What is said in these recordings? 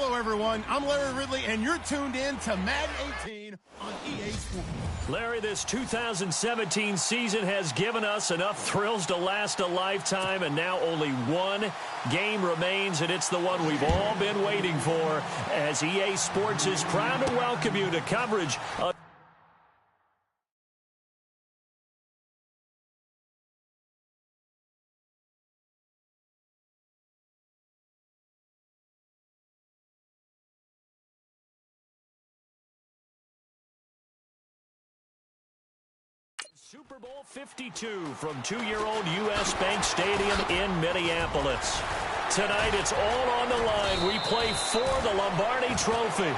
Hello, everyone. I'm Larry Ridley, and you're tuned in to Madden 18 on EA Sports. Larry, this 2017 season has given us enough thrills to last a lifetime, and now only one game remains, and it's the one we've all been waiting for, as EA Sports is proud to welcome you to coverage of Super Bowl 52 from 2-year-old U.S. Bank Stadium in Minneapolis. Tonight, it's all on the line. We play for the Lombardi Trophy.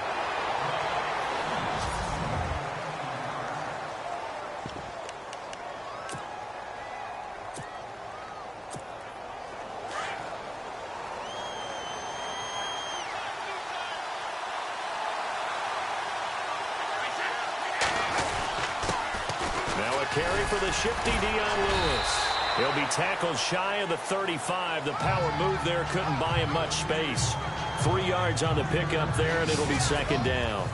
Carry for the shifty Dion Lewis. He'll be tackled shy of the 35. The power move there couldn't buy him much space. 3 yards on the pickup there, and it'll be second down.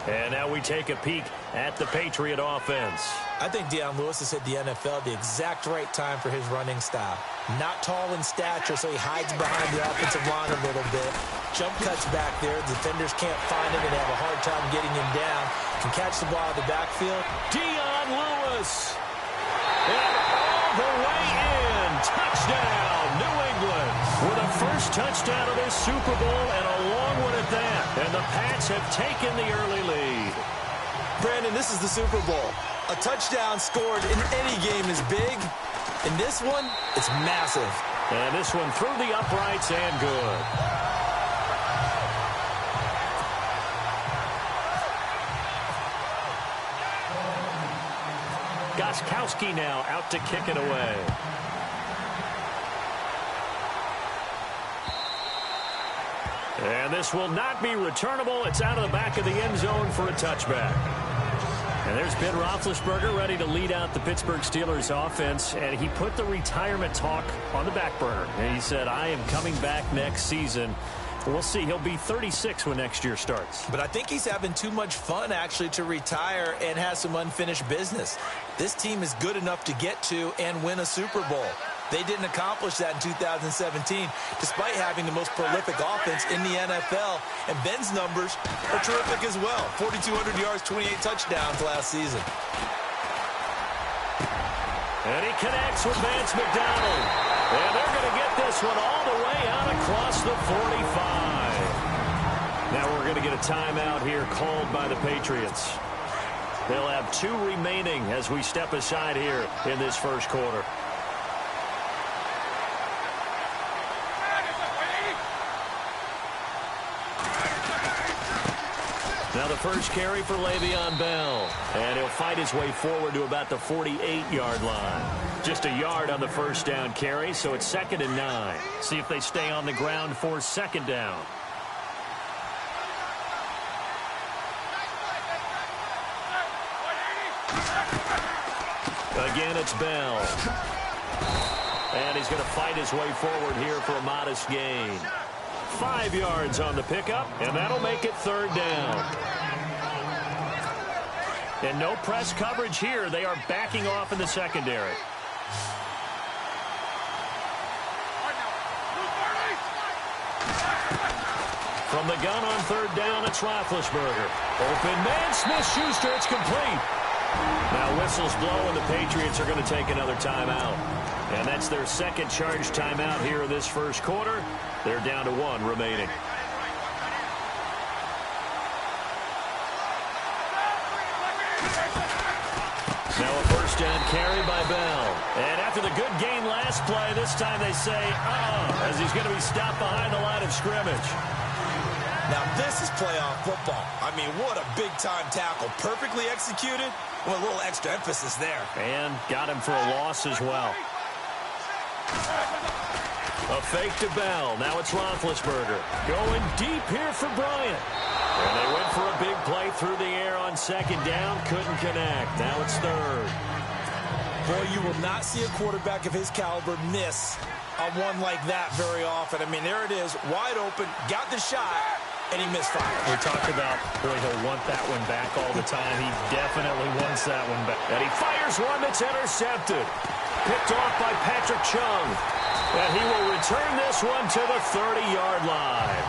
And now we take a peek at the Patriot offense. I think Dion Lewis has hit the NFL the exact right time for his running style. Not tall in stature, so he hides behind the offensive line a little bit. Jump cuts back there. Defenders can't find him and have a hard time getting him down. Can catch the ball in the backfield. Dion Lewis. And all the way in. Touchdown, New England. With a first touchdown of this Super Bowl and a long one at that. And the Pats have taken the early lead. Brandon, this is the Super Bowl. A touchdown scored in any game is big. In this one, it's massive. And this one through the uprights and good. Gostkowski now out to kick it away. And this will not be returnable. It's out of the back of the end zone for a touchback. And there's Ben Roethlisberger ready to lead out the Pittsburgh Steelers offense, and he put the retirement talk on the back burner. And he said, I am coming back next season. We'll see. He'll be 36 when next year starts. But I think he's having too much fun, actually, to retire and has some unfinished business. This team is good enough to get to and win a Super Bowl. They didn't accomplish that in 2017, despite having the most prolific offense in the NFL. And Ben's numbers are terrific as well. 4,200 yards, 28 touchdowns last season. And he connects with Vance McDonald. And they're going to get this one all the way out across the 45. Now we're going to get a timeout here called by the Patriots. They'll have 2 remaining as we step aside here in this first quarter. Now the first carry for Le'Veon Bell. And he'll fight his way forward to about the 48-yard line. Just a yard on the first down carry, so it's 2nd and 9. See if they stay on the ground for second down. Again, it's Bell. And he's going to fight his way forward here for a modest gain. 5 yards on the pickup, and that'll make it 3rd down. And no press coverage here. They are backing off in the secondary. From the gun on 3rd down, it's Roethlisberger. Open man, Smith-Schuster, it's complete. Now whistles blow, and the Patriots are going to take another timeout. And that's their second charge timeout here in this first quarter. They're down to 1 remaining. Now a first down carry by Bell. And after the good game last play, this time they say, as he's going to be stopped behind the line of scrimmage. Now this is playoff football. I mean, what a big-time tackle. Perfectly executed. Well, a little extra emphasis there. And got him for a loss as well. A fake to Bell. Now it's Roethlisberger. Going deep here for Bryant. And they went for a big play through the air on 2nd down. Couldn't connect. Now it's 3rd. Boy, you will not see a quarterback of his caliber miss on one like that very often. I mean, there it is, wide open, got the shot, and he misfired. We talked about, boy, he'll want that one back all the time. He definitely wants that one back. And he fires one that's intercepted. Picked off by Patrick Chung. And he will return this one to the 30-yard line.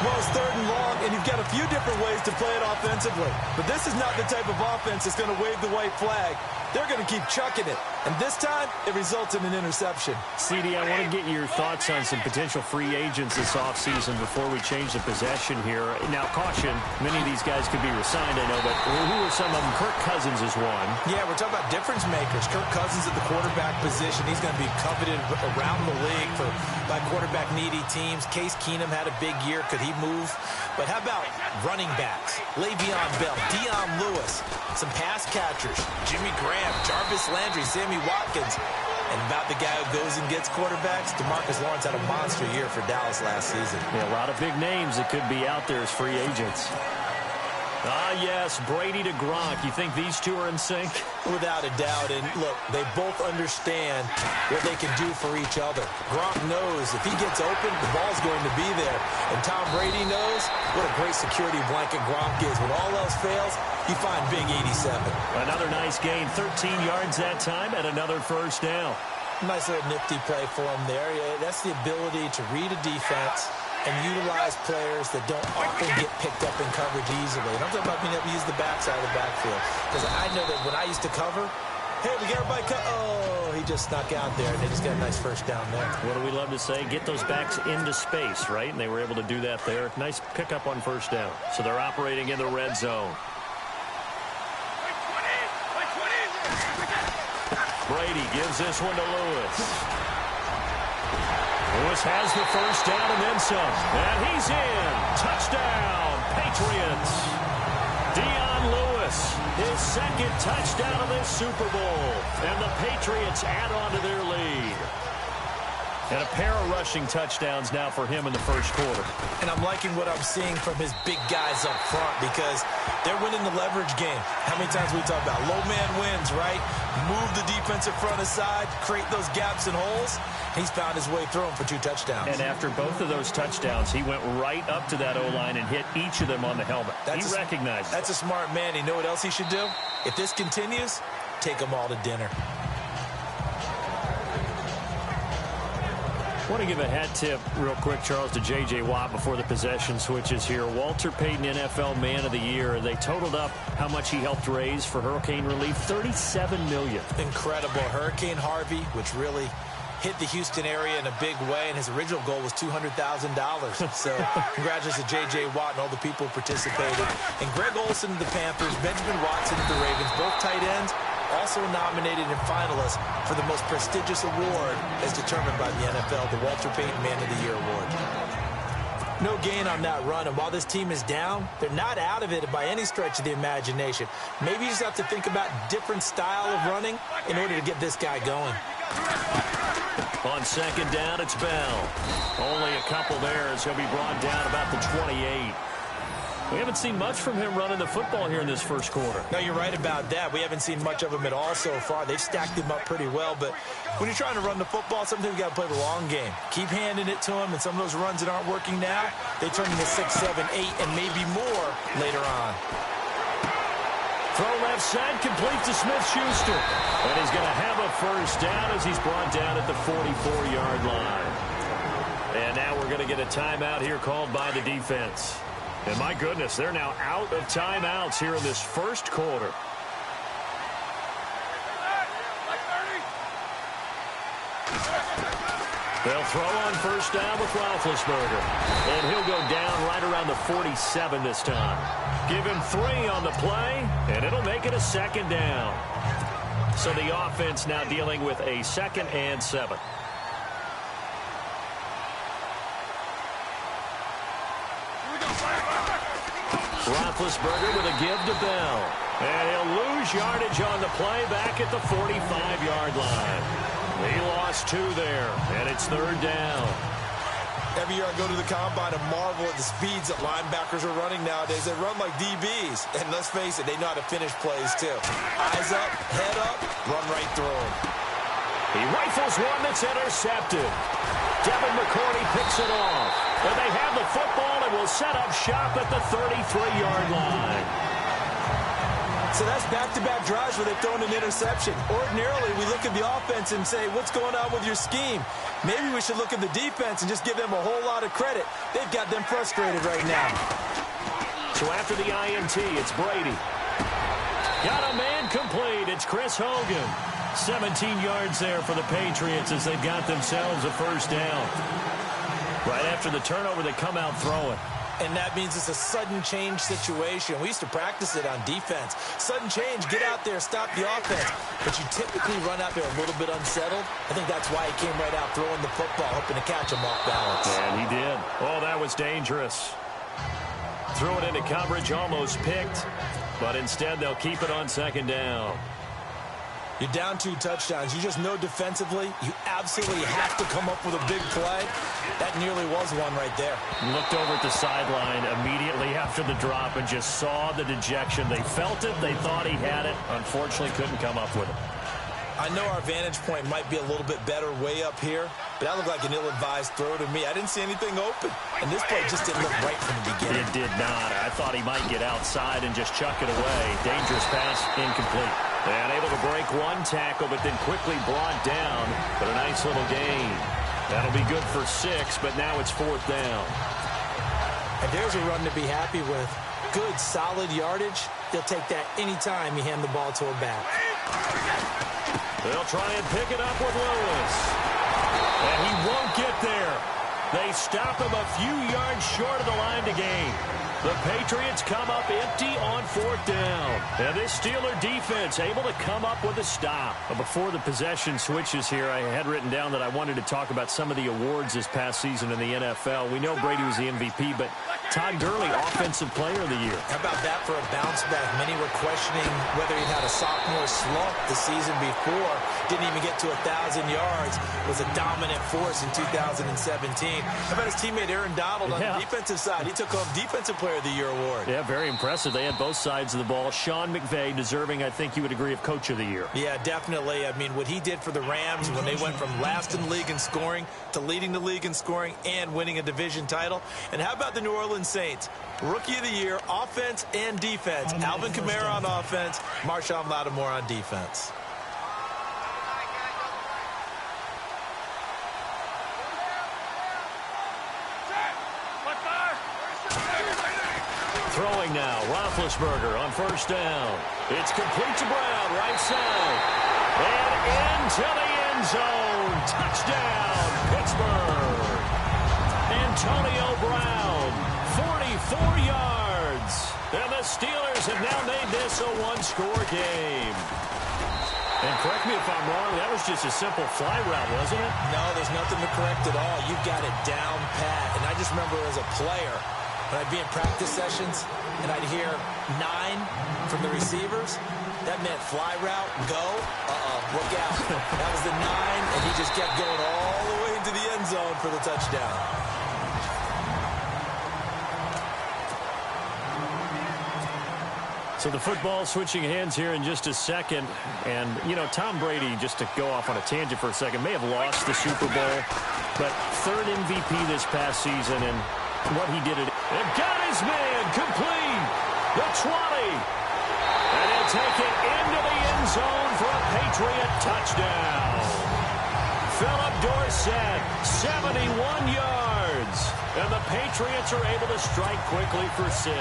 Well, it's 3rd and long, and you've got a few different ways to play it offensively. But this is not the type of offense that's going to wave the white flag. They're going to keep chucking it. And this time, it results in an interception. CD, I want to get your thoughts on some potential free agents this offseason before we change the possession here. Now, caution, many of these guys could be resigned, I know, but who are some of them? Kirk Cousins is one. Yeah, we're talking about difference makers. Kirk Cousins at the quarterback position. He's going to be coveted around the league by quarterback-needy teams. Case Keenum had a big year. Could he move? But how about running backs? Le'Veon Bell, Dion Lewis, some pass catchers, Jimmy Graham, Jarvis Landry, Sammy Watkins. And about the guy who goes and gets quarterbacks, DeMarcus Lawrence had a monster year for Dallas last season. Yeah, a lot of big names that could be out there as free agents. Ah, yes, Brady to Gronk. You think these two are in sync? Without a doubt. And look, they both understand what they can do for each other. Gronk knows if he gets open, the ball's going to be there. And Tom Brady knows what a great security blanket Gronk is. When all else fails, you find big 87. Another nice gain, 13 yards that time, and another first down. Nice little nifty play for him there. Yeah, that's the ability to read a defense and utilize players that don't often get picked up in coverage easily. And I'm talking about being able to use the backside of the backfield. Because I know that when I used to cover, hey, we get everybody cut. Oh, he just snuck out there, and they just got a nice first down there. What do we love to say? Get those backs into space, right? And they were able to do that there. Nice pickup on first down. So they're operating in the red zone. Brady gives this one to Lewis. Lewis has the first down and then some. And he's in. Touchdown, Patriots. Dion Lewis, his second touchdown of this Super Bowl. And the Patriots add on to their lead. And a pair of rushing touchdowns now for him in the first quarter. And I'm liking what I'm seeing from his big guys up front because they're winning the leverage game. How many times we talk about low man wins, right? Move the defensive front aside, create those gaps and holes. He's found his way through them for 2 touchdowns. And after both of those touchdowns, he went right up to that O-line and hit each of them on the helmet. He recognized it. That's a smart man. You know what else he should do? If this continues, take them all to dinner. I want to give a hat tip real quick, Charles, to J.J. Watt before the possession switches here. Walter Payton, NFL Man of the Year. They totaled up how much he helped raise for hurricane relief, $37 million. Incredible. Hurricane Harvey, which really hit the Houston area in a big way, and his original goal was $200,000. So congratulations to J.J. Watt and all the people who participated. And Greg Olsen of the Panthers, Benjamin Watson of the Ravens, both tight ends, also nominated and finalists for the most prestigious award as determined by the NFL, the Walter Payton Man of the Year Award. No gain on that run, and while this team is down, they're not out of it by any stretch of the imagination. Maybe you just have to think about different style of running in order to get this guy going. On second down, it's Bell. Only a couple there as he'll be brought down about the 28. We haven't seen much from him running the football here in this first quarter. No, you're right about that. We haven't seen much of him at all so far. They've stacked him up pretty well, but when you're trying to run the football, sometimes you got to play the long game. Keep handing it to him, and some of those runs that aren't working now, they turn into 6, 7, 8, and maybe more later on. Throw left side, complete to Smith-Schuster. And he's going to have a first down as he's brought down at the 44-yard line. And now we're going to get a timeout here called by the defense. And my goodness, they're now out of timeouts here in this first quarter. They'll throw on first down with Roethlisberger. And he'll go down right around the 47 this time. Give him 3 on the play, and it'll make it a second down. So the offense now dealing with a 2nd and 7. Roethlisberger with a give to Bell. And he'll lose yardage on the play back at the 45-yard line. He lost 2 there, and it's 3rd down. Every year I go to the combine and marvel at the speeds that linebackers are running nowadays. They run like DBs. And let's face it, they know how to finish plays too. Eyes up, head up, run right through them. He rifles one that's intercepted. Devin McCourty picks it off. And they have the football and will set up shop at the 33-yard line. So that's back-to-back drives where they've thrown an interception. Ordinarily, we look at the offense and say, what's going on with your scheme? Maybe we should look at the defense and just give them a whole lot of credit. They've got them frustrated right now. So after the INT, it's Brady. Got a man complete. It's Chris Hogan. 17 yards there for the Patriots as they've got themselves a first down. Right after the turnover, they come out throwing. And that means it's a sudden change situation. We used to practice it on defense. Sudden change, get out there, stop the offense. But you typically run out there a little bit unsettled. I think that's why he came right out throwing the football, hoping to catch him off balance. And he did. Oh, that was dangerous. Threw it into coverage, almost picked. But instead, they'll keep it on second down. You're down 2 touchdowns. You just know defensively you absolutely have to come up with a big play. That nearly was one right there. Looked over at the sideline immediately after the drop and just saw the dejection. They felt it. They thought he had it. Unfortunately, couldn't come up with it. I know our vantage point might be a little bit better way up here, but that looked like an ill-advised throw to me. I didn't see anything open, and this play just didn't look right from the beginning. It did not. I thought he might get outside and just chuck it away. Dangerous pass, incomplete. And able to break one tackle, but then quickly brought down. But a nice little gain. That'll be good for 6, but now it's 4th down. And there's a run to be happy with. Good, solid yardage. He'll take that anytime you hand the ball to a back. They'll try and pick it up with Lewis. And he won't get there. They stop him a few yards short of the line to gain. The Patriots come up empty on 4th down. And this Steeler defense able to come up with a stop. But before the possession switches here, I had written down that I wanted to talk about some of the awards this past season in the NFL. We know Brady was the MVP, but Todd Gurley, Offensive Player of the Year. How about that for a bounce back? Many were questioning whether he had a sophomore slump the season before. Didn't even get to 1,000 yards. Was a dominant force in 2017. How about his teammate Aaron Donald on the defensive side? He took home Defensive Player of the Year award. Yeah, very impressive. They had both sides of the ball. Sean McVay deserving, I think you would agree, of Coach of the Year. Yeah, definitely. I mean, what he did for the Rams when they went from last in the league in scoring to leading the league in scoring and winning a division title. And how about the New Orleans Saints? Rookie of the Year, offense and defense. Alvin Kamara on offense, Marshawn Lattimore on defense. Throwing now, Roethlisberger on 1st down. It's complete to Brown, right side. And into the end zone. Touchdown, Pittsburgh. Antonio Brown, 44 yards. And the Steelers have now made this a 1-score game. And correct me if I'm wrong, that was just a simple fly route, wasn't it? No, there's nothing to correct at all. You've got it down pat. And I just remember as a player, when I'd be in practice sessions and I'd hear 9 from the receivers, that meant fly route, go, look out. That was the 9, and he just kept going all the way into the end zone for the touchdown. So the football switching hands here in just a second. And, you know, Tom Brady, just to go off on a tangent for a second, may have lost the Super Bowl, but 3rd MVP this past season, and what he did it. And got his man complete. The 20. And he'll take it into the end zone for a Patriot touchdown. Philip Dorsett, 71 yards. And the Patriots are able to strike quickly for 6.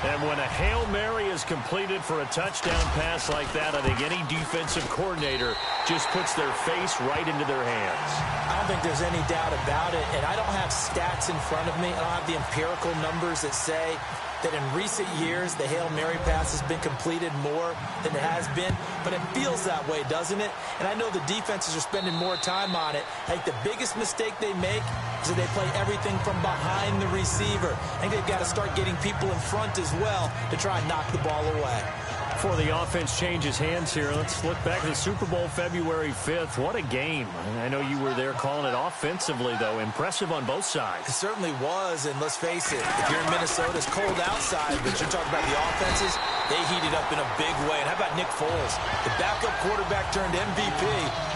And when a Hail Mary is completed for a touchdown pass like that, I think any defensive coordinator just puts their face right into their hands. I don't think there's any doubt about it, and I don't have stats in front of me. I don't have the empirical numbers that say that in recent years the Hail Mary pass has been completed more than it has been, but it feels that way, doesn't it? And I know the defenses are spending more time on it. I think the biggest mistake they make is that they play everything from behind the receiver. I think they've got to start getting people in front as well to try and knock the ball away. Before the offense changes hands here, let's look back at the Super Bowl February 5th. What a game. I know you were there calling it offensively, though. Impressive on both sides. It certainly was, and let's face it, if you're in Minnesota, it's cold outside, but you talk about the offenses, they heated up in a big way. And how about Nick Foles? The backup quarterback turned MVP,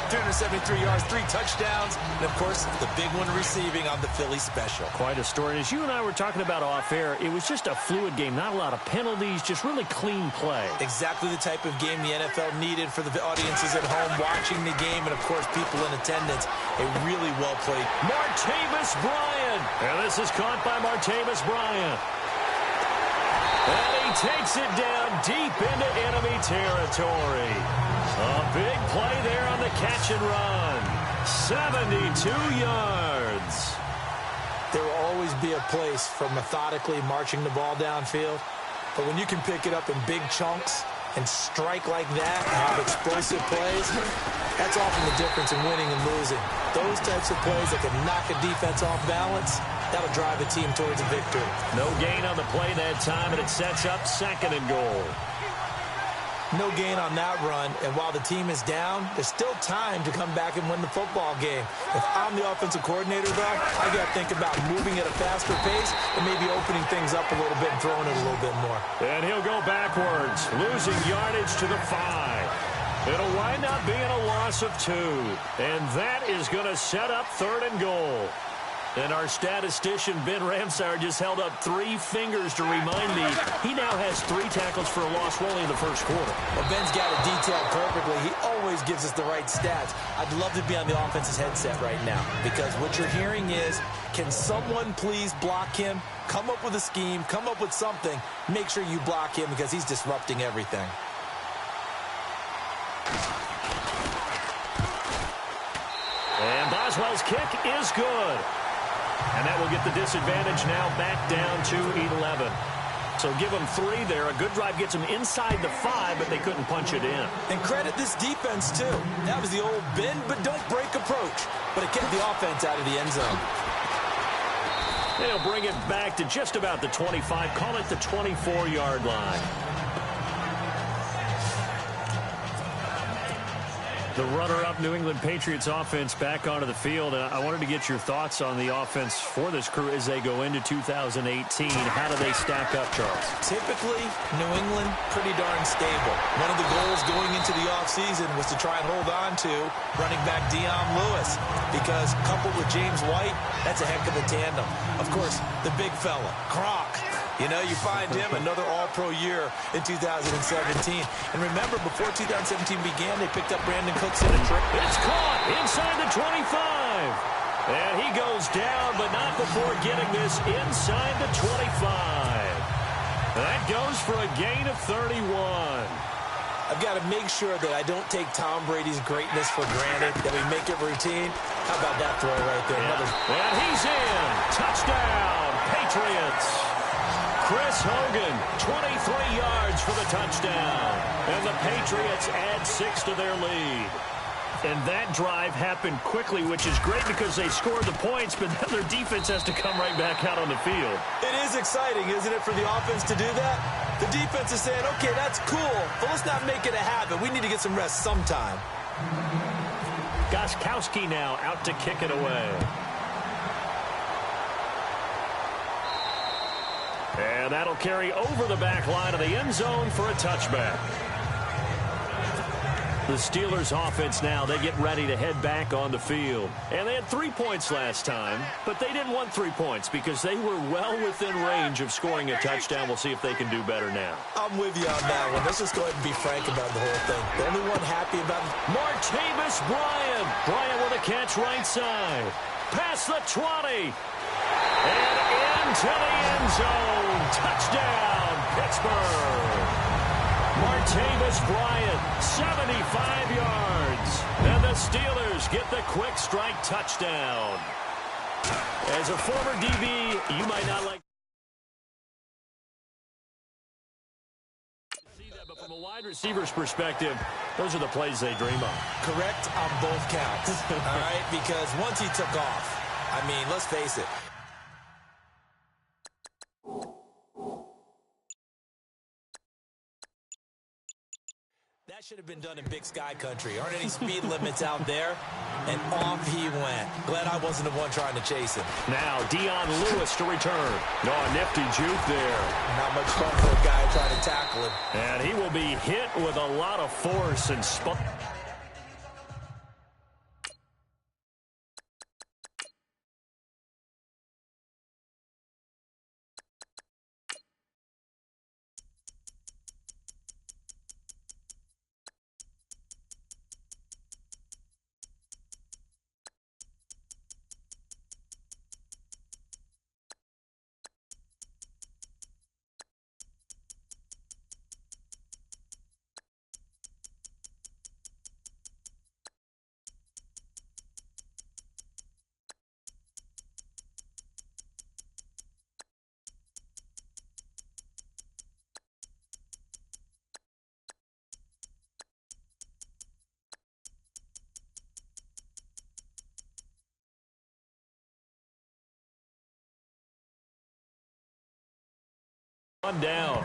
373 yards, 3 touchdowns, and, of course, the big one receiving on the Philly special. Quite a story. And as you and I were talking about off air, it was just a fluid game. Not a lot of penalties, just really clean play. Exactly the type of game the NFL needed for the audiences at home watching the game and, of course, people in attendance. A really well-played. Martavis Bryant. And this is caught by Martavis Bryant. And he takes it down deep into enemy territory. A big play there on the catch and run. 72 yards. There will always be a place for methodically marching the ball downfield. But when you can pick it up in big chunks and strike like that and have explosive plays, that's often the difference in winning and losing. Those types of plays that can knock a defense off balance, that'll drive a team towards a victory. No gain on the play that time, and it sets up 2nd and goal. No gain on that run, and while the team is down, there's still time to come back and win the football game. If I'm the offensive coordinator, though, I got to think about moving at a faster pace and maybe opening things up a little bit and throwing it a little bit more. And he'll go backwards, losing yardage to the 5. It'll wind up being a loss of 2, and that is going to set up 3rd and goal. And our statistician, Ben Ramsauer, just held up 3 fingers to remind me he now has 3 tackles for a loss only in the first quarter. Well, Ben's got it detailed perfectly. He always gives us the right stats. I'd love to be on the offense's headset right now because what you're hearing is, can someone please block him? Come up with a scheme. Come up with something. Make sure you block him because he's disrupting everything. And Boswell's kick is good. And that will get the disadvantage now back down to 11. So give them 3 there. A good drive gets them inside the 5, but they couldn't punch it in. And credit this defense, too. That was the old bend but don't break approach. But it kept the offense out of the end zone. They'll bring it back to just about the 25. Call it the 24-yard line. The runner-up New England Patriots offense back onto the field. And I wanted to get your thoughts on the offense for this crew as they go into 2018. How do they stack up, Charles? Typically, New England, pretty darn stable. One of the goals going into the offseason was to try and hold on to running back Dion Lewis because coupled with James White, that's a heck of a tandem. Of course, the big fella, Gronk. You know, you find him another all-pro year in 2017. And remember, before 2017 began, they picked up Brandon Cooks in a trick. It's caught inside the 25. And he goes down, but not before getting this inside the 25. That goes for a gain of 31. I've got to make sure that I don't take Tom Brady's greatness for granted, that we make it routine. How about that throw right there? Yeah. And he's in. Touchdown, Patriots. Chris Hogan, 23 yards for the touchdown. And the Patriots add 6 to their lead. And that drive happened quickly, which is great because they scored the points, but then their defense has to come right back out on the field. It is exciting, isn't it, for the offense to do that? The defense is saying, okay, that's cool, but let's not make it a habit. We need to get some rest sometime. Gostkowski now out to kick it away. And that'll carry over the back line of the end zone for a touchback. The Steelers offense now, they get ready to head back on the field. And they had 3 points last time, but they didn't want 3 points because they were well within range of scoring a touchdown. We'll see if they can do better now. I'm with you on that one. Let's just go ahead and be frank about the whole thing. The only one happy about it. Martavis Bryant. Bryant with a catch right side. Past the 20. And into the end zone. Touchdown, Pittsburgh. Martavis Bryant, 75 yards. And the Steelers get the quick strike touchdown. As a former DB, you might not like to see that, but from a wide receiver's perspective, those are the plays they dream of. Correct on both counts, all right? Because once he took off, I mean, let's face it, That should have been done in Big Sky country. Aren't any speed limits out there? And off he went. Glad I wasn't the one trying to chase him. Now Dion Lewis to return. Oh, nifty juke there. Not much fun for a guy trying to tackle him. And he will be hit with a lot of force and spun. Down.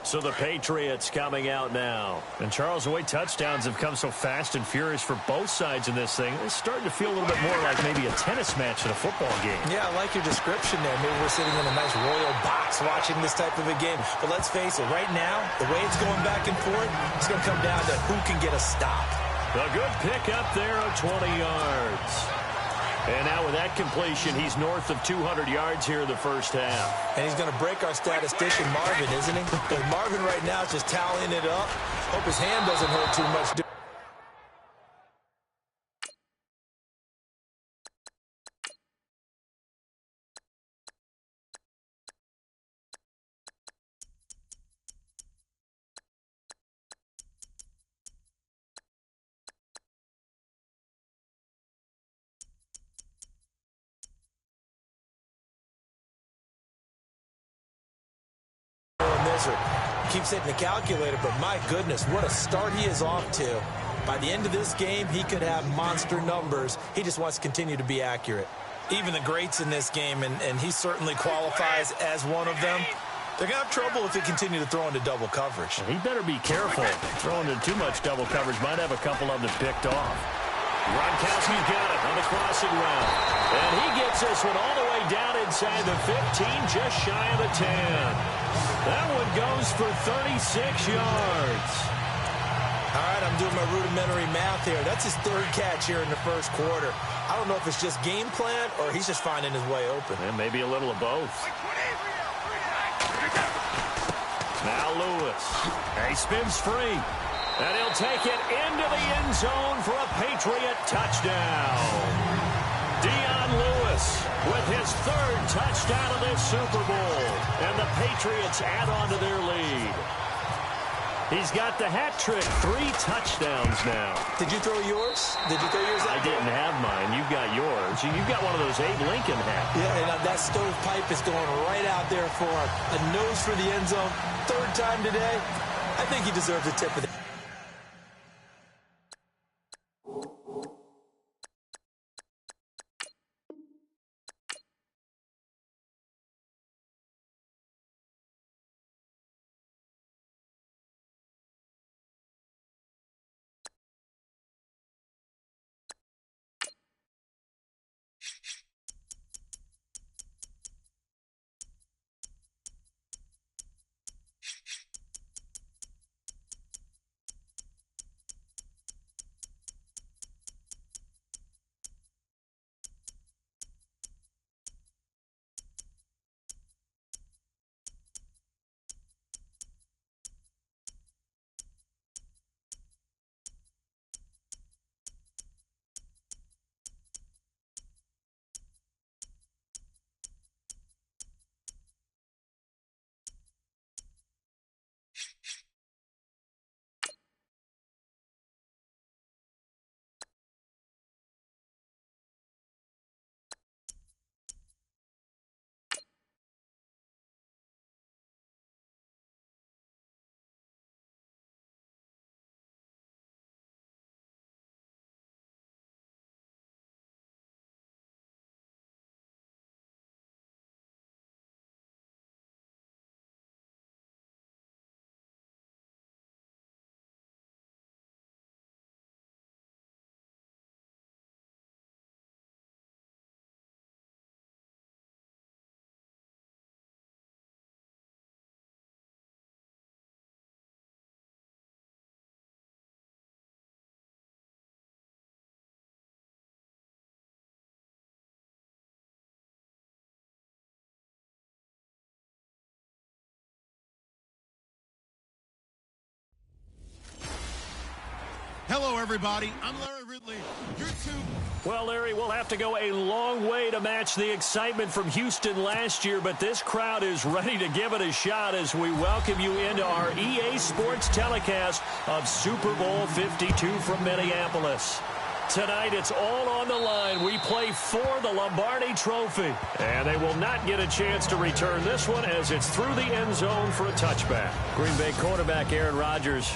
So the Patriots coming out now. And Charles, the way touchdowns have come so fast and furious for both sides in this thing, it's starting to feel a little bit more like maybe a tennis match in a football game. Yeah, I like your description there. Maybe we're sitting in a nice royal box watching this type of a game. But let's face it, right now, the way it's going back and forth, it's going to come down to who can get a stop. A good pick up there of 20 yards. And now with that completion, he's north of 200 yards here in the first half. And he's going to break our statistician, Marvin, isn't he? Because Marvin right now is just tallying it up. Hope his hand doesn't hurt too much. Keeps hitting the calculator, but my goodness, what a start he is off to. By the end of this game, he could have monster numbers. He just wants to continue to be accurate. Even the greats in this game, and he certainly qualifies as one of them, they're going to have trouble if they continue to throw into double coverage. He better be careful. Throwing into too much double coverage might have a couple of them picked off. Gronkowski's got it on the crossing route. And he gets this one all the way down inside the 15, just shy of the 10. That one goes for 36 yards. All right, I'm doing my rudimentary math here. That's his third catch here in the first quarter. I don't know if it's just game plan or he's just finding his way open. And maybe a little of both. Now Lewis. And he spins free. And he'll take it into the end zone for a Patriot touchdown. Dion Lewis with his third touchdown of this Super Bowl. And the Patriots add on to their lead. He's got the hat trick, 3 touchdowns now. Did you throw yours? Did you throw yours out? I didn't have mine. You've got yours. You've got one of those Abe Lincoln hats. Yeah, and that stovepipe is going right out there for a nose for the end zone. Third time today. I think he deserves a tip of the Hello, everybody. I'm Larry Ridley. You're tuned. Well, Larry, we'll have to go a long way to match the excitement from Houston last year, but this crowd is ready to give it a shot as we welcome you into our EA Sports telecast of Super Bowl 52 from Minneapolis. Tonight, it's all on the line. We play for the Lombardi Trophy, and they will not get a chance to return this one as it's through the end zone for a touchback. Green Bay quarterback Aaron Rodgers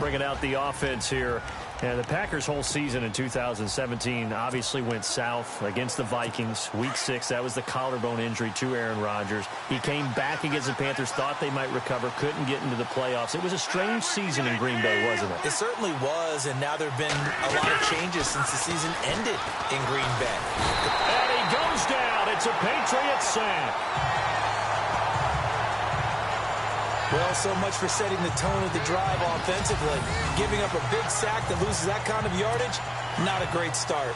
bringing out the offense here. And the Packers' whole season in 2017 obviously went south against the Vikings. Week 6, that was the collarbone injury to Aaron Rodgers. He came back against the Panthers, thought they might recover, couldn't get into the playoffs. It was a strange season in Green Bay, wasn't it? It certainly was, and now there have been a lot of changes since the season ended in Green Bay. And he goes down. It's a Patriot sack. Well, so much for setting the tone of the drive offensively. Giving up a big sack that loses that kind of yardage, not a great start.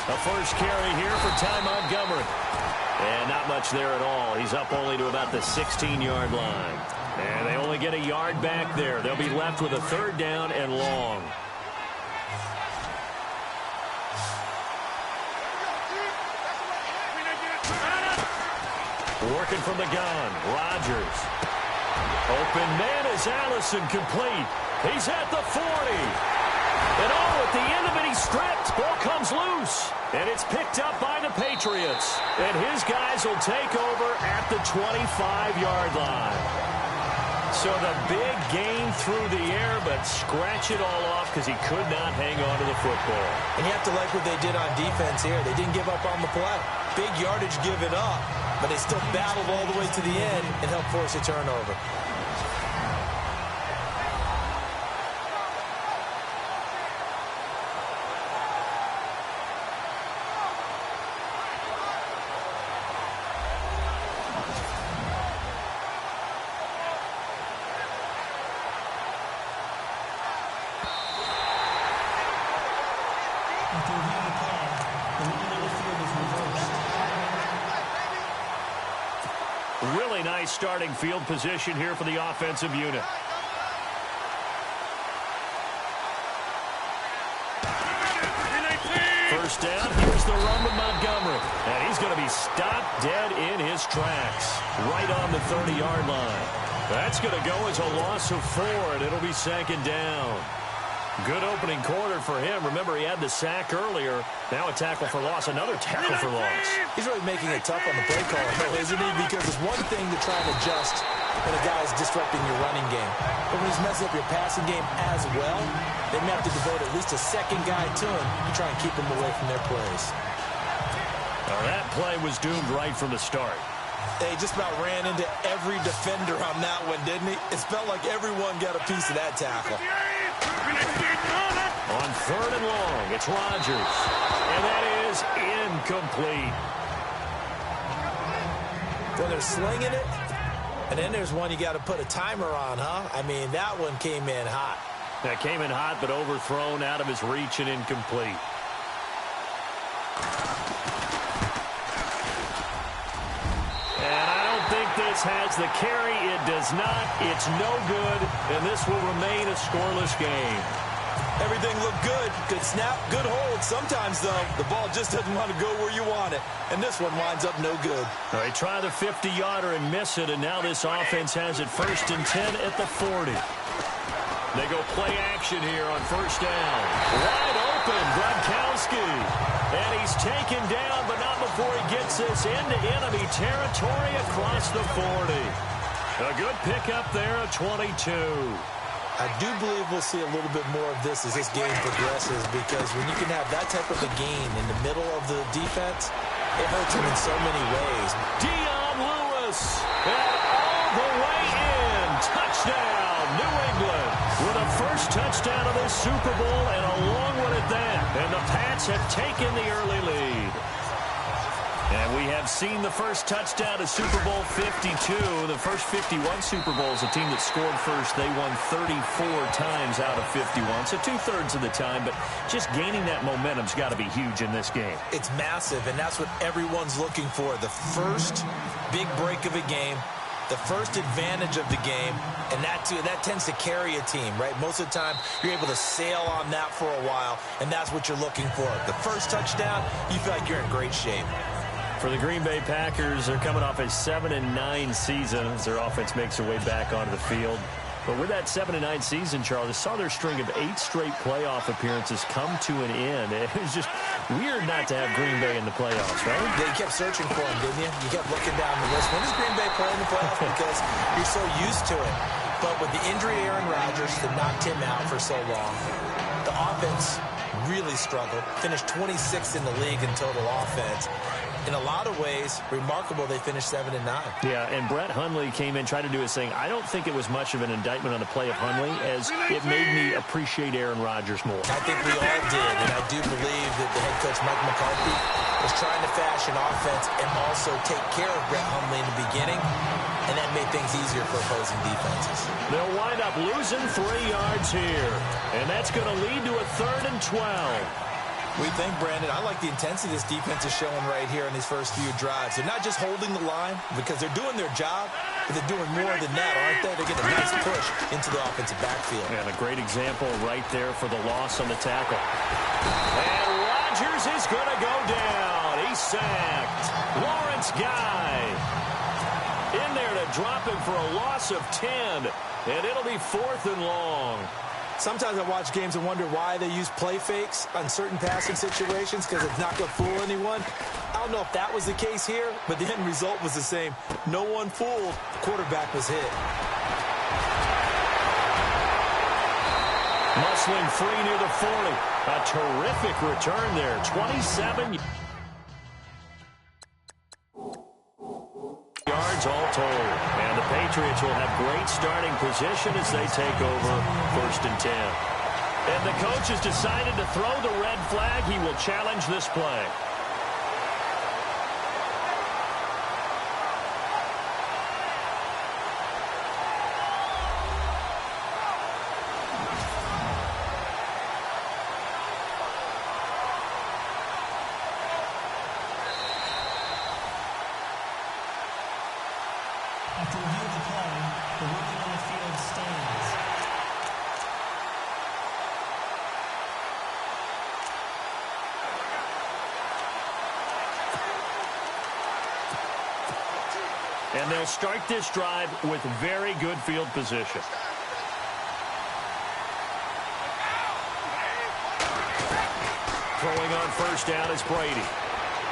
A first carry here for Ty Montgomery. And not much there at all. He's up only to about the 16-yard line. And they only get a yard back there. They'll be left with a third down and long. Working from the gun, Rodgers. Open man is Allison, complete. He's at the 40. And oh, at the end of it, he's stripped. Ball comes loose. And it's picked up by the Patriots. And his guys will take over at the 25-yard line. So the big gain through the air, but scratch it all off because he could not hang on to the football. And you have to like what they did on defense here. They didn't give up on the play. Big yardage given up, but they still battled all the way to the end and helped force a turnover. Really nice starting field position here for the offensive unit. First down, here's the run with Montgomery. And he's going to be stopped dead in his tracks, right on the 30-yard line. That's going to go as a loss of 4, and it'll be second down. Good opening quarter for him. Remember, he had the sack earlier. Now a tackle for loss, another tackle for loss. He's really making it tough on the play caller, though, isn't he? Because it's one thing to try and adjust when a guy's disrupting your running game. But when he's messing up your passing game as well, they may have to devote at least a second guy to him to try and keep him away from their plays. Now that play was doomed right from the start. They just about ran into every defender on that one, didn't he? It felt like everyone got a piece of that tackle. On third and long, it's Rodgers. And that is incomplete. Well, they're slinging it. And then there's one you got to put a timer on, huh? I mean, that one came in hot. That came in hot, but overthrown, out of his reach and incomplete. And I don't think this has the carry. It does not. It's no good. And this will remain a scoreless game. Everything looked good. Good snap, good hold. Sometimes, though, the ball just doesn't want to go where you want it. And this one winds up no good. All right, try the 50-yarder and miss it, and now this offense has it 1st and 10 at the 40. They go play action here on first down. Wide open, Gronkowski. And he's taken down, but not before he gets this into enemy territory across the 40. A good pickup there at 22. I do believe we'll see a little bit more of this as this game progresses, because when you can have that type of a gain in the middle of the defense, it hurts him in so many ways. Dion Lewis, and all the way in. Touchdown, New England, with a first touchdown of this Super Bowl and a long one at that. And the Pats have taken the early lead. And we have seen the first touchdown to Super Bowl 52. The first 51 Super Bowls, a team that scored first, they won 34 times out of 51. So two-thirds of the time, but just gaining that momentum's got to be huge in this game. It's massive, and that's what everyone's looking for. The first big break of a game, the first advantage of the game, and that tends to carry a team, right? Most of the time, you're able to sail on that for a while, and that's what you're looking for. The first touchdown, you feel like you're in great shape. For the Green Bay Packers, they're coming off a 7-9 season as their offense makes their way back onto the field. But with that 7-9 season, Charles, saw their string of 8 straight playoff appearances come to an end. It was just weird not to have Green Bay in the playoffs, right? Yeah, you kept searching for them, didn't you? You kept looking down the list. When does Green Bay play in the playoffs? Because you're so used to it. But with the injury to Aaron Rodgers that knocked him out for so long, the offense really struggled. Finished 26th in the league in total offense. In a lot of ways, remarkable they finished 7-9. Yeah, and Brett Hundley came in, tried to do his thing. I don't think it was much of an indictment on the play of Hundley, as it made me appreciate Aaron Rodgers more. I think we all did, and I do believe that the head coach, Mike McCarthy, was trying to fashion offense and also take care of Brett Hundley in the beginning, and that made things easier for opposing defenses. They'll wind up losing 3 yards here, and that's going to lead to a 3rd and 12. We think, Brandon, I like the intensity this defense is showing right here in these first few drives. They're not just holding the line because they're doing their job, but they're doing more than that, aren't they? They're getting a nice push into the offensive backfield. And a great example right there for the loss on the tackle. And Rodgers is going to go down. He's sacked. Lawrence Guy in there to drop him for a loss of 10, and it'll be 4th and long. Sometimes I watch games and wonder why they use play fakes on certain passing situations because it's not going to fool anyone. I don't know if that was the case here, but the end result was the same. No one fooled. The quarterback was hit. Muscling free near the 40. A terrific return there. 27 yards all told. And the Patriots will have great starting position as they take over 1st and 10. And the coach has decided to throw the red flag. He will challenge this play. After review of the play, the ruling on the field stands. And they'll start this drive with very good field position. Throwing on 1st down is Brady.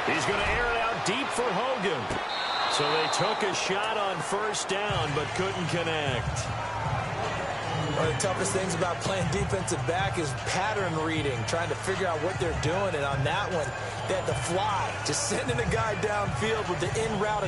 He's going to air it out deep for Hogan. So they took a shot on 1st down, but couldn't connect. One of the toughest things about playing defensive back is pattern reading, trying to figure out what they're doing. And on that one, they had to fly, just sending a guy downfield with the in-route.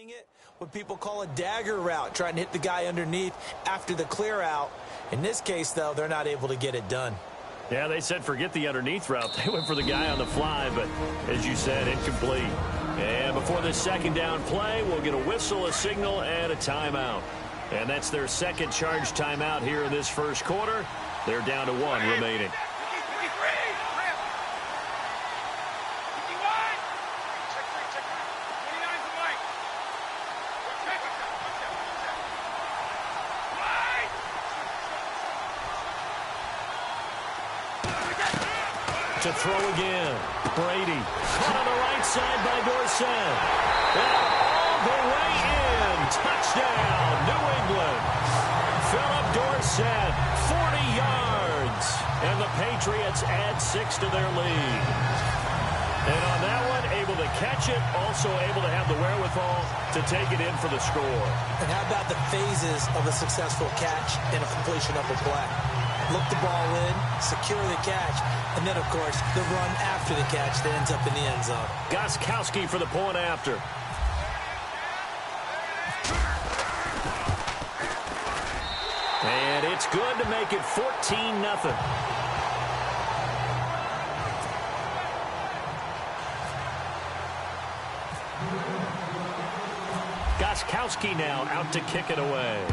It, what people call a dagger route, trying to hit the guy underneath after the clear out. In this case, though, they're not able to get it done. Yeah, they said forget the underneath route. They went for the guy on the fly, but as you said, incomplete. And before this second down play, we'll get a whistle, a signal, and a timeout. And that's their second charge timeout here in this first quarter. They're down to 1 remaining. To throw again. Brady. Caught on the right side by Dorsett. And all the way in. Touchdown, New England. Philip Dorsett, 40 yards. And the Patriots add 6 to their lead. And on that one, able to catch it, also able to have the wherewithal to take it in for the score. And how about the phases of a successful catch and a completion of a play? Look the ball in, secure the catch, and then, of course, the run after the catch that ends up in the end zone. Gostkowski for the point after. And it's good to make it 14-0. Gostkowski now out to kick it away.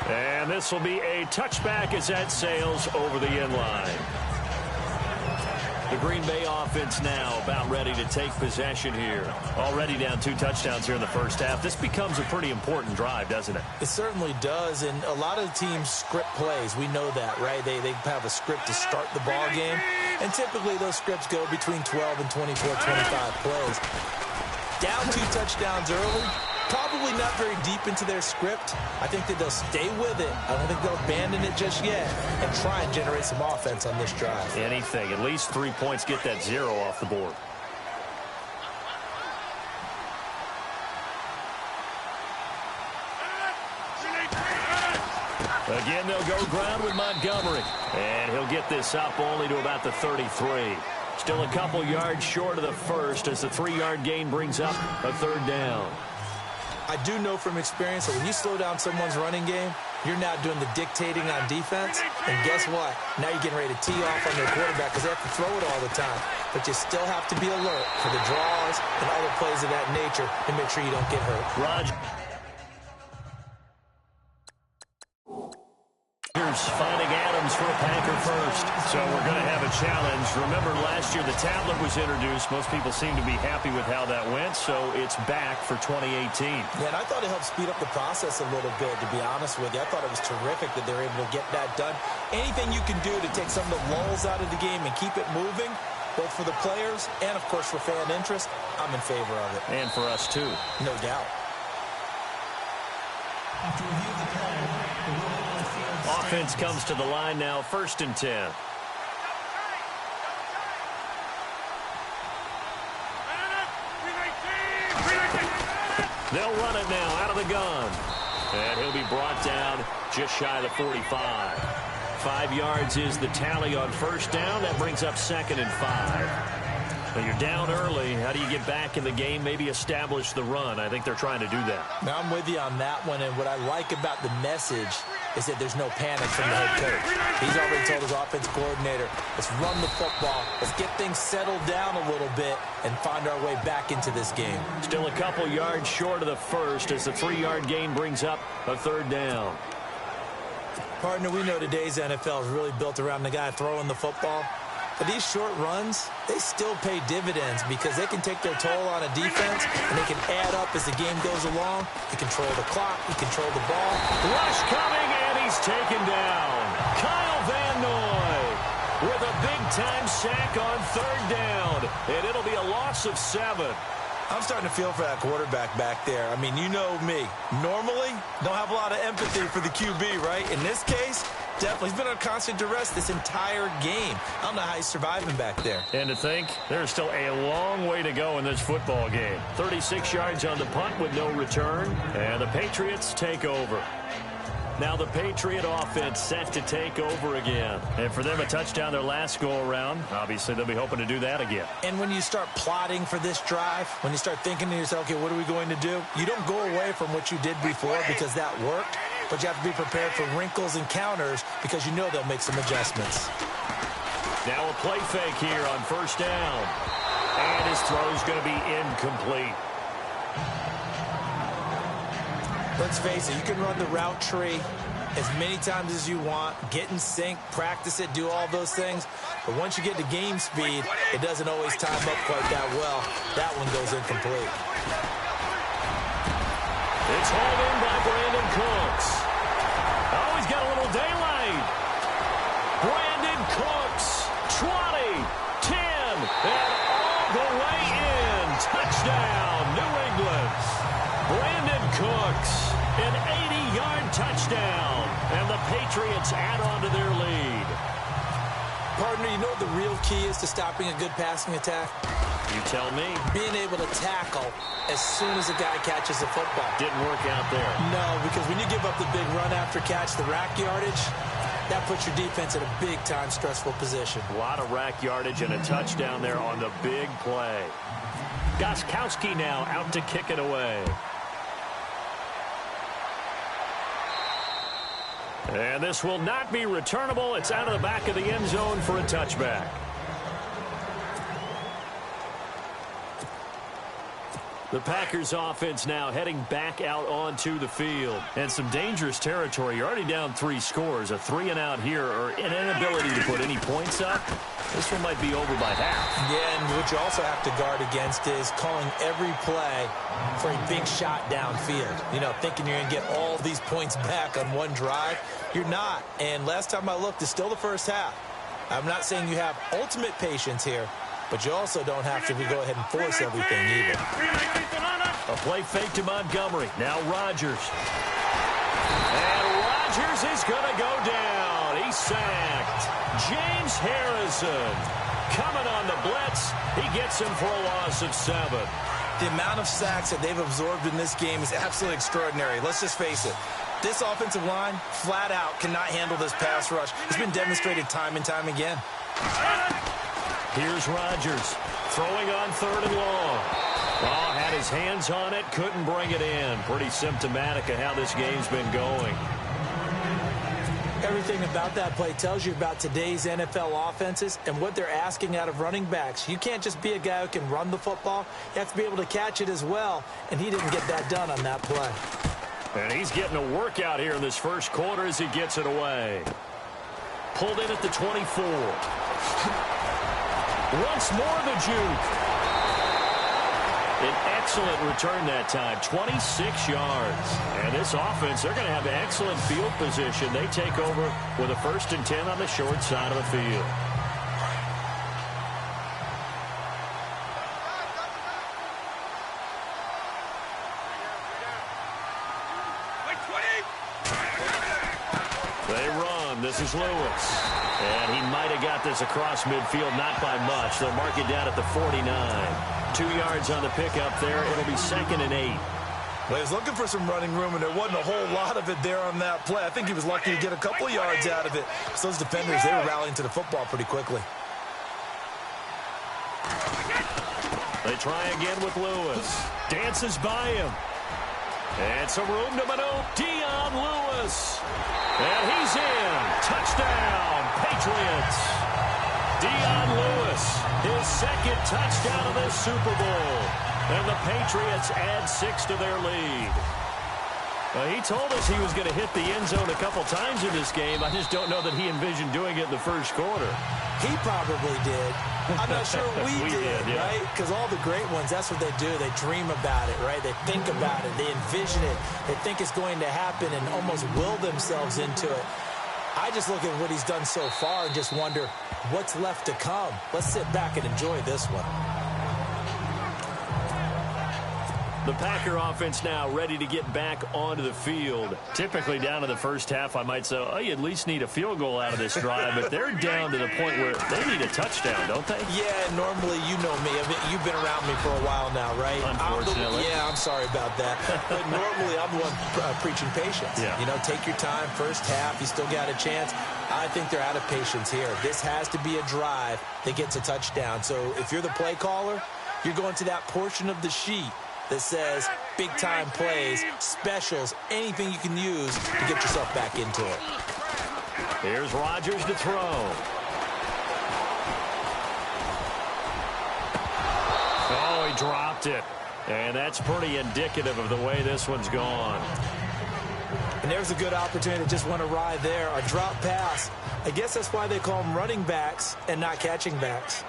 And this will be a touchback as that sails over the end line. The Green Bay offense now about ready to take possession here. Already down 2 touchdowns here in the first half. This becomes a pretty important drive, doesn't it? It certainly does, and a lot of teams script plays. We know that, right? They have a script to start the ball game, and typically those scripts go between 12 and 24, 25 plays. Down 2 touchdowns early. Probably not very deep into their script. I think that they'll stay with it. I don't think they'll abandon it just yet and try and generate some offense on this drive. Anything. At least 3 points, get that 0 off the board. Again, they'll go ground with Montgomery. And he'll get this up only to about the 33. Still a couple yards short of the first as the 3-yard gain brings up a 3rd down. I do know from experience that when you slow down someone's running game, you're now doing the dictating on defense. And guess what? Now you're getting ready to tee off on their quarterback because they have to throw it all the time. But you still have to be alert for the draws and other plays of that nature to make sure you don't get hurt. Rodgers finding Adams for a Packer first. So we're going to have a challenge. Remember, last year the tablet was introduced. Most people seem to be happy with how that went, so it's back for 2018. Yeah, and I thought it helped speed up the process a little bit, to be honest with you. I thought it was terrific that they were able to get that done. Anything you can do to take some of the lulls out of the game and keep it moving, both for the players and, of course, for fan interest, I'm in favor of it. And for us, too. No doubt. After review of the play, the ruling on the field Offense comes to the line now, 1st and 10. They'll run it now out of the gun. And he'll be brought down just shy of the 45. 5 yards is the tally on 1st down. That brings up 2nd and 5. Now you're down early. How do you get back in the game? Maybe establish the run. I think they're trying to do that. Now I'm with you on that one, and what I like about the message is that there's no panic from the head coach. He's already told his offense coordinator, let's run the football, let's get things settled down a little bit and find our way back into this game. Still a couple yards short of the first as the 3-yard gain brings up a 3rd down. Partner, we know today's NFL is really built around the guy throwing the football. But these short runs, they still pay dividends because they can take their toll on a defense and they can add up as the game goes along. You control the clock, you control the ball. Rush coming, and he's taken down. Kyle Van Noy with a big-time sack on 3rd down. And it'll be a loss of 7. I'm starting to feel for that quarterback back there. I mean, you know me. Normally, don't have a lot of empathy for the QB, right? In this case, definitely. He's been under constant duress this entire game. I don't know how he's surviving back there. And to think, there's still a long way to go in this football game. 36 yards on the punt with no return. And the Patriots take over. Now the Patriot offense set to take over again. And for them, a touchdown their last go-around. Obviously, they'll be hoping to do that again. And when you start plotting for this drive, when you start thinking to yourself, okay, what are we going to do? You don't go away from what you did before because that worked. but you have to be prepared for wrinkles and counters because you know they'll make some adjustments. Now a play fake here on first down. And his throw is going to be incomplete. Let's face it, you can run the route tree as many times as you want, get in sync, practice it, do all those things. But once you get to game speed, it doesn't always time up quite that well. That one goes incomplete. It's hauled in by Brandon Cooks. Oh, he's got a little daylight. Brandon Cooks, 20, 10, and all the way in. Touchdown, New England. Brandon Cooks, an 80-yard touchdown, and the Patriots add on to their lead. Partner, you know what the real key is to stopping a good passing attack? You tell me. Being able to tackle as soon as a guy catches the football. Didn't work out there. No, because when you give up the big run after catch, the rack yardage, that puts your defense in a big-time stressful position. A lot of rack yardage and a touchdown there on the big play. Gostkowski now out to kick it away. And this will not be returnable. It's out of the back of the end zone for a touchback. The Packers offense now heading back out onto the field. And some dangerous territory. You're already down 3 scores. A 3-and-out here or an inability to put any points up. This one might be over by half. Yeah, and what you also have to guard against is calling every play for a big shot downfield. You know, thinking you're going to get all these points back on one drive. You're not. And last time I looked, it's still the first half. I'm not saying you have ultimate patience here, but you also don't have to go ahead and force everything either. A play fake to Montgomery. Now Rodgers. And Rodgers is going to go down. He's sacked. James Harrison coming on the blitz. He gets him for a loss of 7. The amount of sacks that they've absorbed in this game is absolutely extraordinary. Let's just face it. This offensive line, flat out, cannot handle this pass rush. It's been demonstrated time and time again. Here's Rodgers throwing on 3rd and long. Oh, had his hands on it, couldn't bring it in. Pretty symptomatic of how this game's been going. Everything about that play tells you about today's NFL offenses and what they're asking out of running backs. You can't just be a guy who can run the football. You have to be able to catch it as well, and he didn't get that done on that play. And he's getting a workout here in this first quarter as he gets it away. Pulled in at the 24. Once more the juke. An excellent return that time, 26 yards. And this offense, they're going to have excellent field position. They take over with a 1st and 10 on the short side of the field. They run. This is Lewis. And he might have got this across midfield, not by much. They'll mark it down at the 49. 2 yards on the pickup there. It'll be 2nd and 8. Well, he was looking for some running room, and there wasn't a whole lot of it there on that play. I think he was lucky to get a couple of yards out of it. So those defenders, they were rallying to the football pretty quickly. They try again with Lewis. Dances by him. And some room to maneuver. Dion Lewis. And he's in. Touchdown, Patriots. Dion Lewis, his 2nd touchdown of this Super Bowl. And the Patriots add 6 to their lead. He told us he was going to hit the end zone a couple times in this game. I just don't know that he envisioned doing it in the first quarter. He probably did. I'm not sure we did, yeah. right? Because all the great ones, that's what they do. They dream about it, right? They think about it. They envision it. They think it's going to happen and almost will themselves into it. I just look at what he's done so far and just wonder what's left to come. Let's sit back and enjoy this one. The Packer offense now ready to get back onto the field. Typically down to the first half, I might say, oh, you at least need a field goal out of this drive, but they're down to the point where they need a touchdown, don't they? Yeah, normally, you know me. I mean, you've been around me for a while now, right? Unfortunately. I'm sorry about that. But normally, I'm the one preaching patience. Yeah. You know, take your time, first half, you still got a chance. I think they're out of patience here. This has to be a drive that gets a touchdown. So if you're the play caller, you're going to that portion of the sheet that says big-time plays, specials, anything you can use to get yourself back into it. Here's Rodgers to throw. Oh, he dropped it. And that's pretty indicative of the way this one's gone. And there's a good opportunity to just want to ride there. A drop pass. I guess that's why they call them running backs and not catching backs.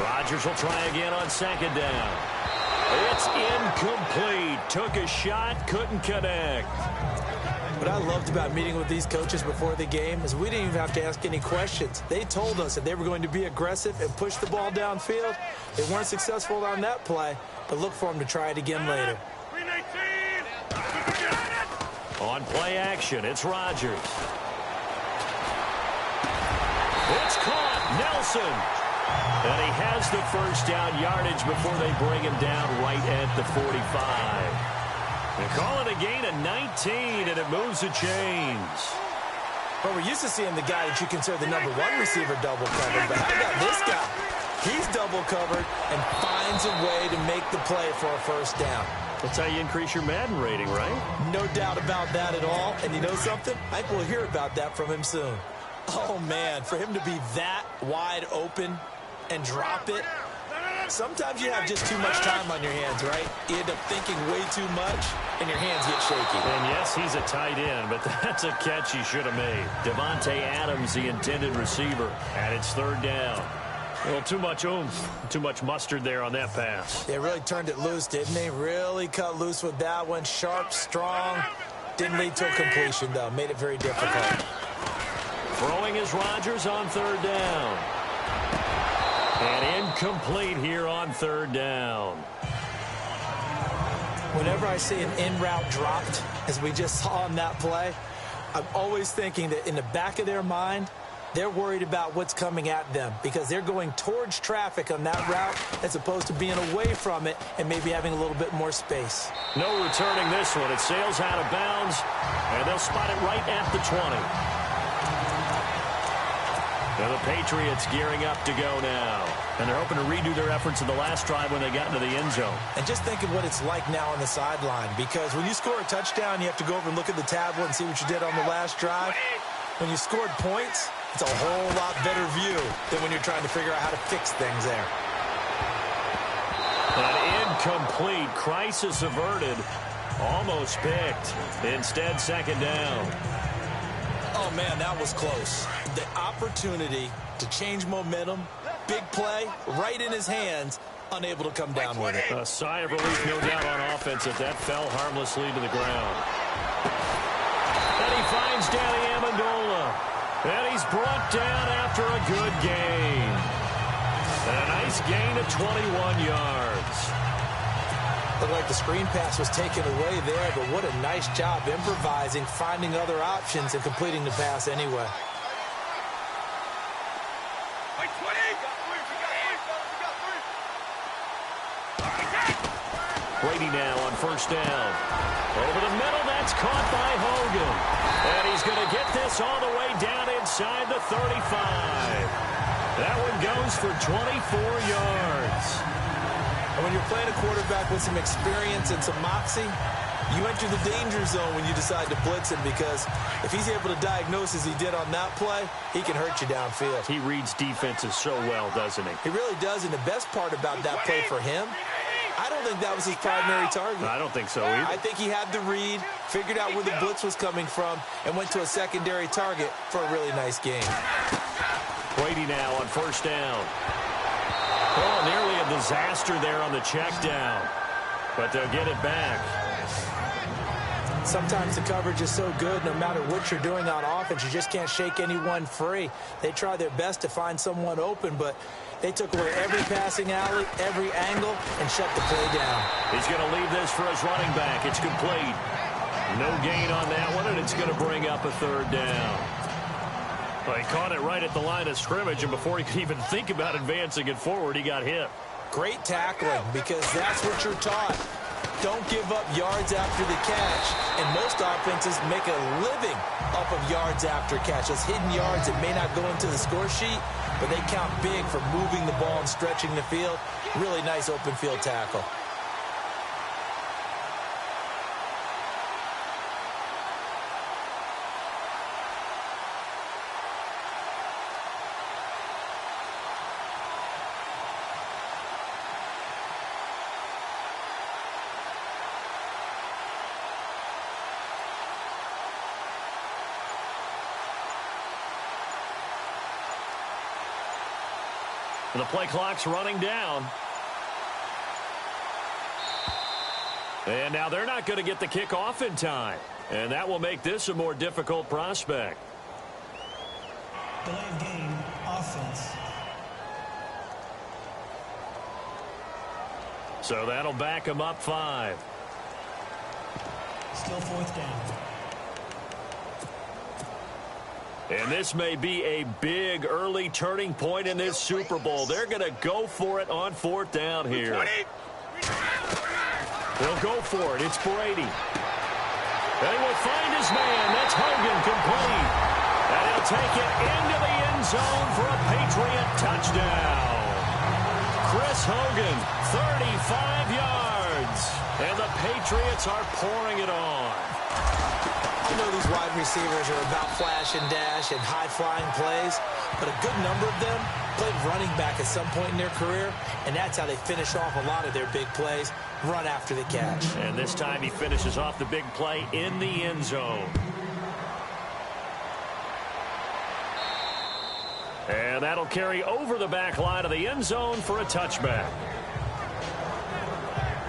Rodgers will try again on second down. It's incomplete. Took a shot, couldn't connect. What I loved about meeting with these coaches before the game is we didn't even have to ask any questions. They told us that they were going to be aggressive and push the ball downfield. They weren't successful on that play, but look for them to try it again later. On play action, it's Rodgers. It's caught. Nelson. And he has the first down yardage before they bring him down right at the 45. They call it a gain of 19, and it moves the chains. Well, we're used to seeing the guy that you consider the #1 receiver double covered, but how about this guy? He's double covered and finds a way to make the play for a first down. That's how you increase your Madden rating, right? No doubt about that at all. And you know something? I think we'll hear about that from him soon. Oh, man, for him to be that wide open and drop it. Sometimes you have just too much time on your hands, right? You end up thinking way too much, and your hands get shaky. And yes, he's a tight end, but that's a catch he should have made. Devontae Adams, the intended receiver, and it's third down. A little too much oomph, too much mustard there on that pass. They really turned it loose, didn't they? Really cut loose with that one. Sharp, strong. Didn't lead to a completion, though. Made it very difficult. Throwing is Rodgers on third down. And incomplete here on third down. Whenever I see an in-route dropped, as we just saw on that play, I'm always thinking that in the back of their mind, they're worried about what's coming at them because they're going towards traffic on that route as opposed to being away from it and maybe having a little bit more space. No returning this one. It sails out of bounds, and they'll spot it right at the 20. Now the Patriots gearing up to go now. And they're hoping to redo their efforts in the last drive when they got into the end zone. And just think of what it's like now on the sideline, because when you score a touchdown, you have to go over and look at the tablet and see what you did on the last drive. When you scored points, it's a whole lot better view than when you're trying to figure out how to fix things there. An incomplete, crisis averted, almost picked. Instead, second down. Oh, man, that was close. The opportunity to change momentum, big play, right in his hands, unable to come down with it. A sigh of relief, no doubt, on offense if that fell harmlessly to the ground. And he finds Danny Amendola. And he's brought down after a good gain. And a nice gain of 21 yards. Looked like the screen pass was taken away there, but what a nice job improvising, finding other options, and completing the pass anyway. Brady now on first down. Over the middle, that's caught by Hogan. And he's going to get this all the way down inside the 35. That one goes for 24 yards. And when you're playing a quarterback with some experience and some moxie, you enter the danger zone when you decide to blitz him, because if he's able to diagnose as he did on that play, he can hurt you downfield. He reads defenses so well, doesn't he? He really does, and the best part about that play for him, I don't think that was his primary target. I don't think so either. I think he had the read, figured out where the blitz was coming from, and went to a secondary target for a really nice game. Brady now on first down. Oh, nearly a disaster there on the check down. But they'll get it back. Sometimes the coverage is so good, no matter what you're doing on offense, you just can't shake anyone free. They try their best to find someone open, but they took away every passing alley, every angle, and shut the play down. He's going to leave this for his running back. It's complete. No gain on that one, and it's going to bring up a third down. Well, he caught it right at the line of scrimmage, and before he could even think about advancing it forward, he got hit. Great tackling, because that's what you're taught. don't give up yards after the catch. And most offenses make a living off of yards after catch. Those hidden yards that may not go into the score sheet, but they count big for moving the ball and stretching the field. Really nice open field tackle. The play clock's running down. And now they're not going to get the kick off in time. And that will make this a more difficult prospect. Delay of game, offense. So that'll back them up 5. Still 4th down. And this may be a big early turning point in this Super Bowl. They're going to go for it on 4th down here. They'll go for it. It's Brady. And he will find his man. That's Hogan, complete. And he'll take it into the end zone for a Patriot touchdown. Chris Hogan, 35 yards. And the Patriots are pouring it on. I know these wide receivers are about flash and dash and high-flying plays, but a good number of them played running back at some point in their career, and that's how they finish off a lot of their big plays, run after the catch. And this time he finishes off the big play in the end zone. And that'll carry over the back line of the end zone for a touchback.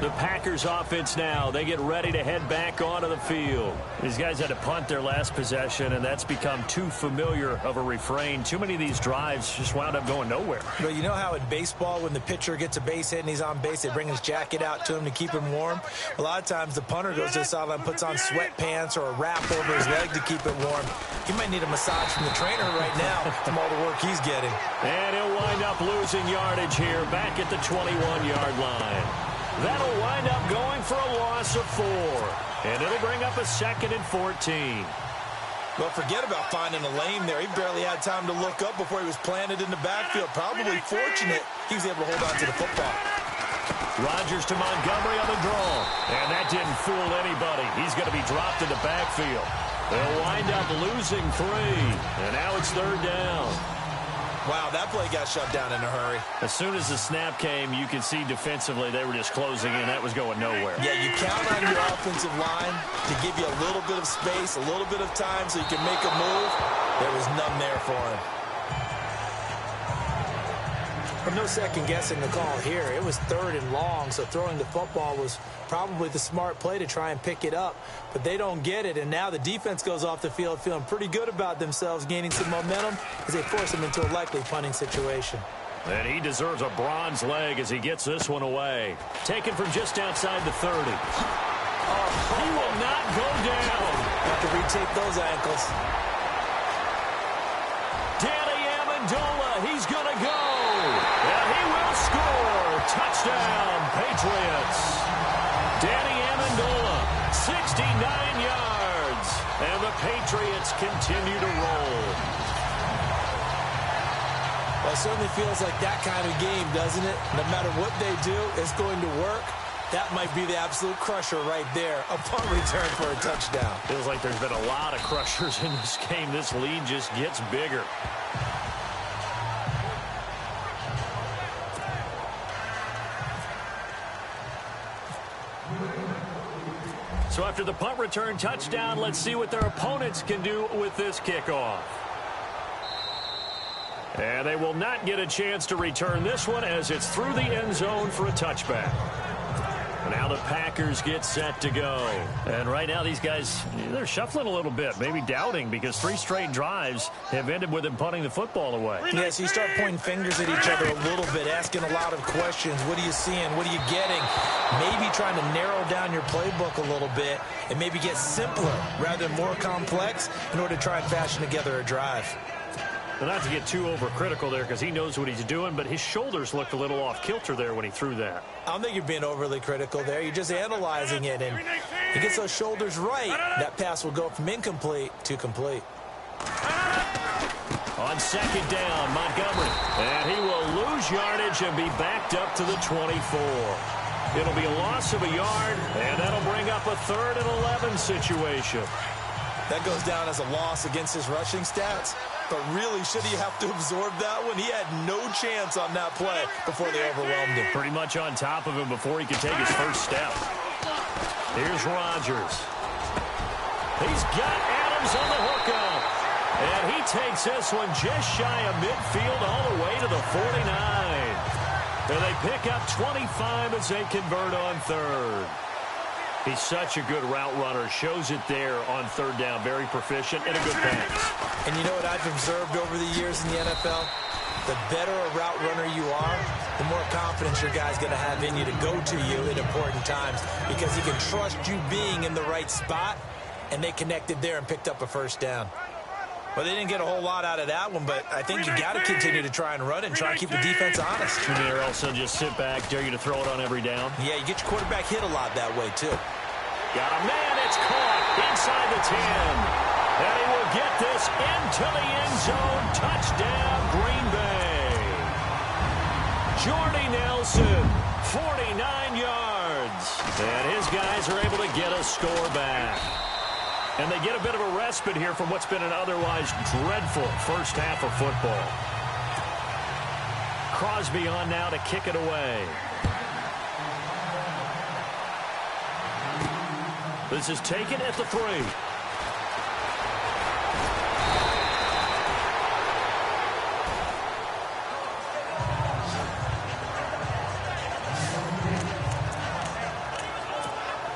The Packers offense now, they get ready to head back onto the field. These guys had to punt their last possession, and that's become too familiar of a refrain. Too many of these drives just wound up going nowhere. But you know how in baseball, when the pitcher gets a base hit and he's on base, they bring his jacket out to him to keep him warm? A lot of times the punter goes to the sideline, puts on sweatpants or a wrap over his leg to keep it warm. He might need a massage from the trainer right now from all the work he's getting. And he'll wind up losing yardage here back at the 21-yard line. That'll wind up going for a loss of 4. And it'll bring up a 2nd and 14. Well, forget about finding a lane there. He barely had time to look up before he was planted in the backfield. Probably fortunate he was able to hold on to the football. Rodgers to Montgomery on the draw. And that didn't fool anybody. He's going to be dropped in the backfield. They'll wind up losing 3. And now it's 3rd down. Wow, that play got shut down in a hurry. As soon as the snap came, you could see defensively they were just closing in. That was going nowhere. Yeah, you count on your offensive line to give you a little bit of space, a little bit of time so you can make a move. There was none there for him. But no second guessing the call here. It was 3rd and long, so throwing the football was probably the smart play to try and pick it up. But they don't get it, and now the defense goes off the field feeling pretty good about themselves, gaining some momentum as they force them into a likely punting situation. And he deserves a bronze leg as he gets this one away. Taken from just outside the 30. He will not go down. Have to retake those ankles. Danny Amendola, he's going to go. And he will score. Touchdown, Patriots. Danny Amendola, 69 yards. And the Patriots continue to roll. Well, it certainly feels like that kind of game, doesn't it? No matter what they do, it's going to work. That might be the absolute crusher right there upon return for a touchdown. Feels like there's been a lot of crushers in this game. This lead just gets bigger. So after the punt return touchdown, let's see what their opponents can do with this kickoff. And they will not get a chance to return this one as it's through the end zone for a touchback. Now the Packers get set to go. And right now these guys, they're shuffling a little bit, maybe doubting, because 3 straight drives have ended with them punting the football away. Yes, you start pointing fingers at each other a little bit, asking a lot of questions. What are you seeing? What are you getting? Maybe trying to narrow down your playbook a little bit and maybe get simpler rather than more complex in order to try and fashion together a drive. Well, not to get too overcritical there because he knows what he's doing, but his shoulders looked a little off kilter there when he threw that. I don't think you're being overly critical there. You're just analyzing it, and he gets those shoulders right. That pass will go from incomplete to complete. On second down, Montgomery. And he will lose yardage and be backed up to the 24. It'll be a loss of a yard, and that'll bring up a 3rd and 11 situation. That goes down as a loss against his rushing stats. But really, should he have to absorb that one? He had no chance on that play before they overwhelmed him. Pretty much on top of him before he could take his first step. Here's Rodgers. He's got Adams on the hookup. And he takes this one just shy of midfield all the way to the 49. And they pick up 25 as they convert on 3rd. He's such a good route runner. Shows it there on 3rd down. Very proficient and a good pass. And you know what I've observed over the years in the NFL? The better a route runner you are, the more confidence your guy's going to have in you to go to you at important times because he can trust you being in the right spot, and they connected there and picked up a first down. Well, they didn't get a whole lot out of that one, but I think you got to continue to try and run and try and keep the defense honest. You mean also just sit back, dare you to throw it on every down? Yeah, you get your quarterback hit a lot that way, too. Got a man, it's caught inside the 10. And he will get this into the end zone. Touchdown, Green Bay. Jordy Nelson, 49 yards. And his guys are able to get a score back. And they get a bit of a respite here from what's been an otherwise dreadful first half of football. Crosby on now to kick it away. This is taken at the 3.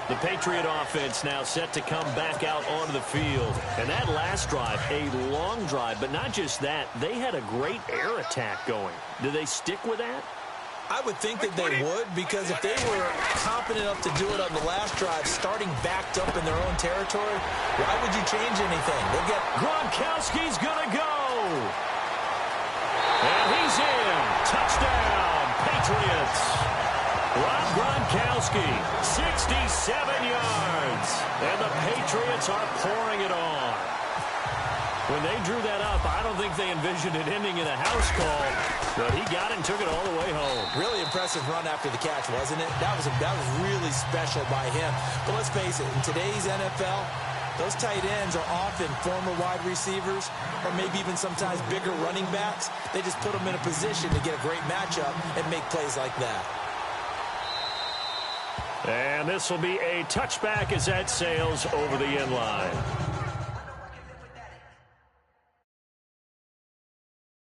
The Patriot offense now set to come back out onto the field. And that last drive, a long drive, but not just that, they had a great air attack going. Do they stick with that? I would think that they would, because if they were confident enough to do it on the last drive, starting backed up in their own territory, why would you change anything? They get Gronkowski's gonna go. And he's in. Touchdown, Patriots. Rob Gronkowski, 67 yards. And the Patriots are pouring it on. When they drew that up, I don't think they envisioned it ending in a house call, but he got it and took it all the way home. Really impressive run after the catch, wasn't it? That was really special by him. But let's face it, in today's NFL, those tight ends are often former wide receivers or maybe even sometimes bigger running backs. They just put them in a position to get a great matchup and make plays like that. And this will be a touchback as that sails over the end line.